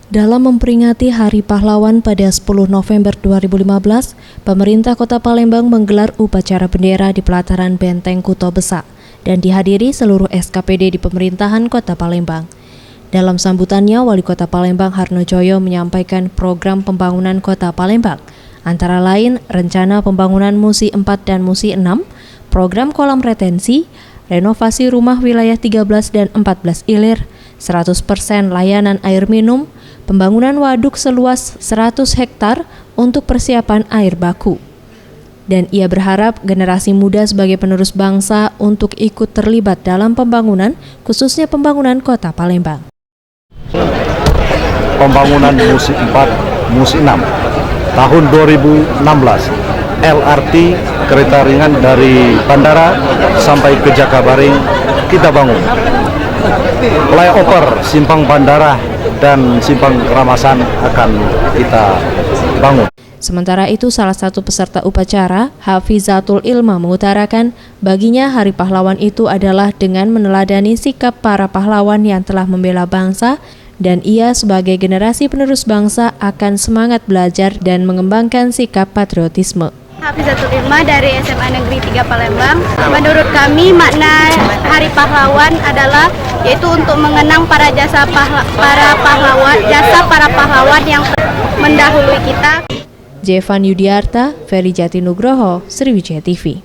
Dalam memperingati Hari Pahlawan pada 10 November 2015, pemerintah Kota Palembang menggelar upacara bendera di pelataran Benteng Kuto Besak dan dihadiri seluruh SKPD di pemerintahan Kota Palembang. Dalam sambutannya, Wali Kota Palembang Harnojoyo menyampaikan program pembangunan Kota Palembang, antara lain rencana pembangunan Musi 4 dan Musi 6, program kolam retensi, renovasi rumah wilayah 13 dan 14 Ilir, 100% layanan air minum, pembangunan waduk seluas 100 hektar untuk persiapan air baku. Dan ia berharap generasi muda sebagai penerus bangsa untuk ikut terlibat dalam pembangunan, khususnya pembangunan Kota Palembang. Pembangunan Musi 4, Musi 6, tahun 2016, LRT kereta ringan dari bandara sampai ke Jakabaring kita bangun. Flyover Simpang Bandara dan Simpang Keramasan akan kita bangun. Sementara itu, salah satu peserta upacara, Hafizatul Ilma, mengutarakan baginya Hari Pahlawan itu adalah dengan meneladani sikap para pahlawan yang telah membela bangsa, dan ia sebagai generasi penerus bangsa akan semangat belajar dan mengembangkan sikap patriotisme. Hafizatul Ilma dari SMA Negeri 3 Palembang. Menurut kami makna Hari Pahlawan adalah yaitu untuk mengenang para para pahlawan yang mendahului kita. Jevan Yudiarta, Ferry Jati Nugroho, Sriwijaya TV.